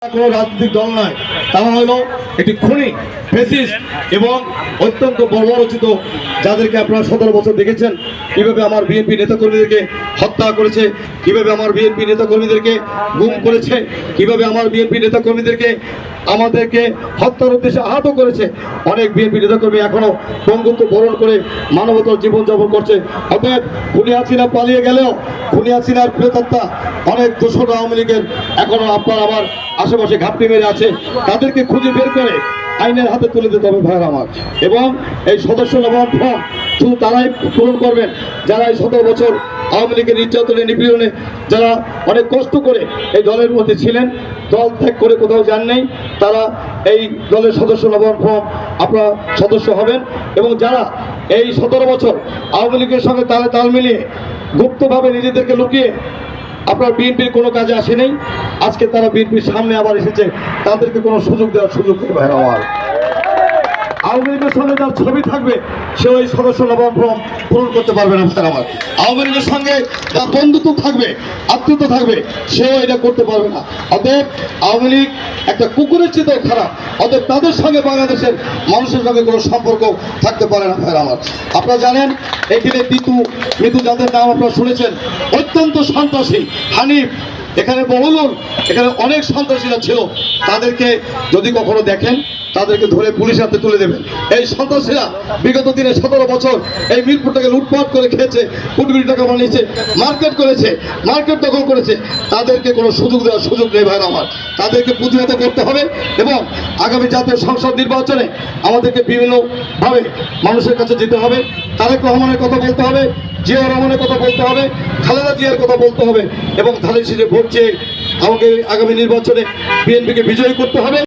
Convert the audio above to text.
কোনো রাজনৈতিক দল নয়, তারা হলো একটি খুনি ফ্যাসিস্ট এবং অত্যন্ত বর্বরচিত, যাদেরকে আপনারা 17 বছর দেখেছেন কিভাবে আমার বিএনপি নেতাকর্মীদেরকে হত্যা করেছে, কিভাবে আমার বিএনপি নেতাকর্মীদেরকে গুম করেছে, কিভাবে আমার বিএনপি নেতাকর্মীদেরকে আমাদেরকে হত্যার উদ্দেশ্যে আহত করেছে। অনেক বিএনপি নেতাকর্মী এখনো পঙ্গুত্ব বরণ করে মানবতার জীবনযাপন করছে। অতএব খুনি হাসিনা পালিয়ে গেলেও খুনি হাসিনার প্রেতাত্মা অনেক দোসর আওয়ামী লীগের এখনো আপনার আমার আশেপাশে ঘাপটি মেরে আছে, তাদেরকে খুঁজে বের করে আইনের হাতে তুলে দিতে হবে ভাইয়ের আমার। এবং এই সদস্য নবায়ন ফর্ম শুধু তারাই পূরণ করবেন যারা এই 17 বছর আওয়ামী লীগের নির্যাতনে নিপীড়নে যারা অনেক কষ্ট করে এই দলের মধ্যে ছিলেন, দল ত্যাগ করে কোথাও যান নাই, তারা এই দলের সদস্য নবায়ন ফর্ম আপনারা সদস্য হবেন। এবং যারা এই 17 বছর আওয়ামী লীগের সঙ্গে তাল মিলিয়ে গুপ্তভাবে নিজেদেরকে লুকিয়ে আপনার বিএনপির কোনো কাজে আসে নেই, আজকে তারা বিএনপির সামনে আবার এসেছে, তাদেরকে কোনো সুযোগ দেওয়ার সুযোগ নেই ভাইরা আমার। আওয়ামী লীগের সঙ্গে যার ছবি থাকবে সে ওই সদস্য নবায়ন ফর্ম পূরণ করতে পারবে না ভাইরা আমার। আওয়ামী লীগের সঙ্গে যার বন্ধুত্ব থাকবে, আত্মীয়তা থাকবে, সেও এটা করতে পারবে না। অতএব আওয়ামী লীগ একটা কুকুরের চেয়েও খারাপ, অতএব তাদের সঙ্গে বাংলাদেশের মানুষের সঙ্গে কোনো সম্পর্ক থাকতে পারে না ভাইরা আমার। আপনারা জানেন এখানে মৃত্যু যাদের নাম আপনারা শুনেছেন, অত্যন্ত সন্ত্রাসী হানিফ, এখানে বহুলুল, এখানে অনেক সন্ত্রাসীরা ছিল, তাদেরকে যদি কখনো দেখেন তাদেরকে ধরে পুলিশ হাতে তুলে দেবেন। এই সন্ত্রাসীরা বিগত দিনে 17 বছর এই মিরপুরটাকে লুটপাট করে খেয়েছে, কোটি কোটি টাকা বানিয়েছে, মার্কেট দখল করেছে, তাদেরকে কোনো সুযোগ দেওয়ার সুযোগ নেই ভাইরা আমার। তাদেরকে প্রতিহত করতে হবে এবং আগামী জাতীয় সংসদ নির্বাচনে আমাদেরকে বিভিন্নভাবে মানুষের কাছে যেতে হবে। তারেক রহমানের কথা বলতে হবে, জিয়াউর রহমানের কথা বলতে হবে, খালেদা জিয়ার কথা বলতে হবে এবং ধানের শীষে ভোট চেয়ে আমাকে আগামী নির্বাচনে বিএনপিকে বিজয়ী করতে হবে।